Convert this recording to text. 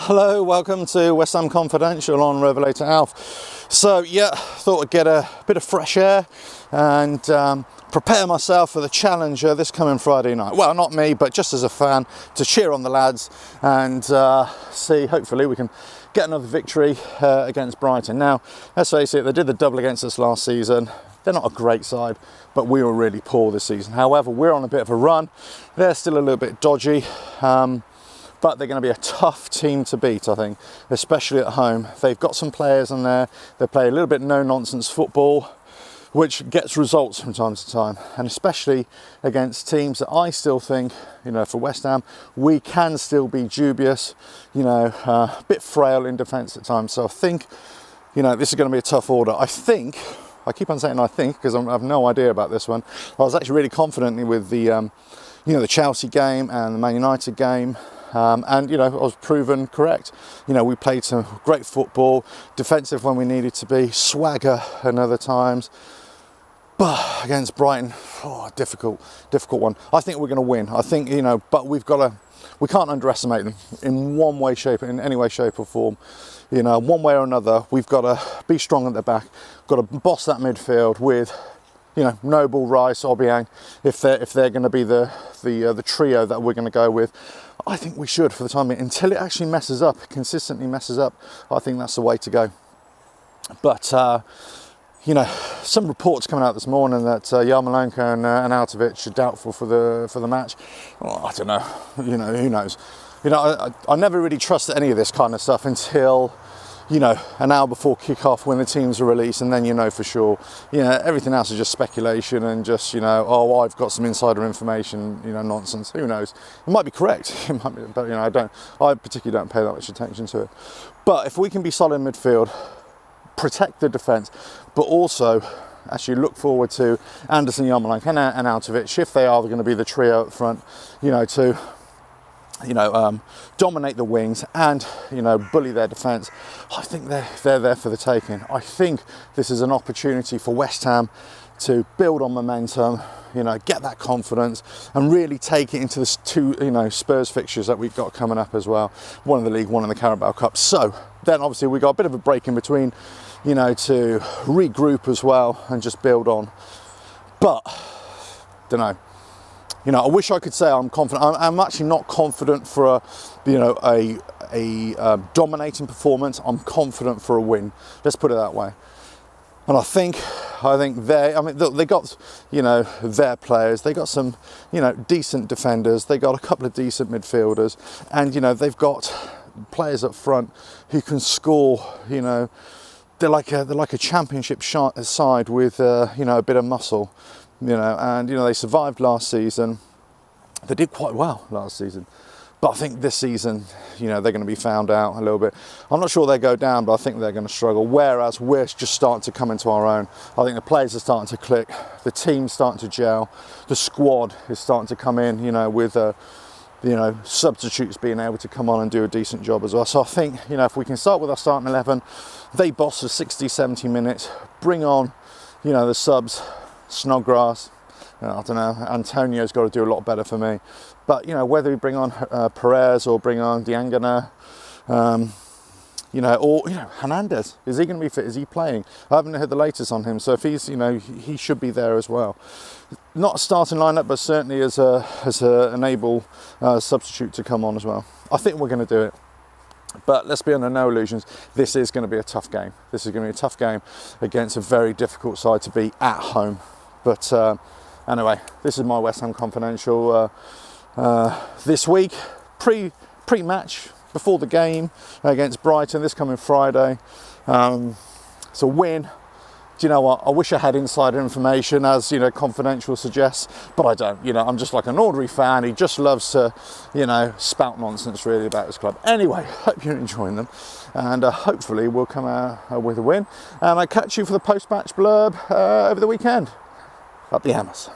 Hello, welcome to West Ham Confidential on Revelator Alf. So yeah, thought I'd get a bit of fresh air and prepare myself for the challenger this coming Friday night. Well, not me, but just as a fan, to cheer on the lads and see, hopefully we can get another victory against Brighton. Now, let's face it, they did the double against us last season. They're not a great side, but we were really poor this season. However, we're on a bit of a run. They're still a little bit dodgy. But they're going to be a tough team to beat, I think, especially at home. They've got some players in there. They play a little bit no-nonsense football, which gets results from time to time. And especially against teams that I still think, for West Ham, we can still be dubious, a bit frail in defence at times. So I think, this is going to be a tough order. I keep on saying I think, because I have no idea about this one. I was actually really confident with the, the Chelsea game and the Man United game. I was proven correct. We played some great football, defensive when we needed to be, swagger at other times. But against Brighton, difficult one. I think we're going to win. I think, but we can't underestimate them in any way, shape or form. One way or another, we've got to be strong at the back, got to boss that midfield with, Noble, Rice, Obiang, if they're going to be the trio that we're going to go with. I think we should for the time being, until it actually consistently messes up. I think that's the way to go. But some reports coming out this morning that Yarmolenko and Arnautovic are doubtful for the match. I don't know. Who knows? I never really trust any of this kind of stuff until an hour before kick-off when the teams are released, and then for sure. Everything else is just speculation and just, I've got some insider information, nonsense. Who knows? It might be correct, it might be, but I particularly don't pay that much attention to it. But if we can be solid in midfield, protect the defence, but also actually look forward to Anderson, Yarmolenko and Arnautovic, if they are going to be the trio up front, to dominate the wings and, bully their defence. I think they're there for the taking. I think this is an opportunity for West Ham to build on momentum, get that confidence and really take it into the two, Spurs fixtures that we've got coming up as well. One in the league, one in the Carabao Cup. So then obviously we got a bit of a break in between, to regroup as well and just build on. But, don't know. I wish I could say I'm confident. I'm actually not confident for a dominating performance. I'm confident for a win. Let's put it that way. And I think they got, their players. They got some, decent defenders. They got a couple of decent midfielders, and they've got players up front who can score. They're like a championship side with a bit of muscle. And they survived last season. They did quite well last season, but I think this season, they're going to be found out a little bit. I'm not sure they go down, but I think they're going to struggle. Whereas we're just starting to come into our own. I think the players are starting to click, the team's starting to gel, the squad is starting to come in, with substitutes being able to come on and do a decent job as well. So I think, if we can start with our starting 11, they boss for 60, 70 minutes, bring on, the subs. Snodgrass, I don't know, Antonio's got to do a lot better for me. But, whether we bring on Perez or bring on Diangana, or, Hernandez, is he going to be fit? Is he playing? I haven't heard the latest on him, so if he's, he should be there as well. Not a starting lineup, but certainly as an able substitute to come on as well. I think we're going to do it. But let's be under no illusions, this is going to be a tough game. This is going to be a tough game against a very difficult side to beat at home. But anyway, this is my West Ham Confidential this week, pre-match, before the game against Brighton this coming Friday. It's a win. Do you know what? I wish I had insider information, as Confidential suggests, but I don't. I'm just like an ordinary fan. He just loves to, spout nonsense really about his club. Anyway, hope you're enjoying them, and hopefully we'll come out with a win. And I catch you for the post-match blurb over the weekend. Up the Hammers.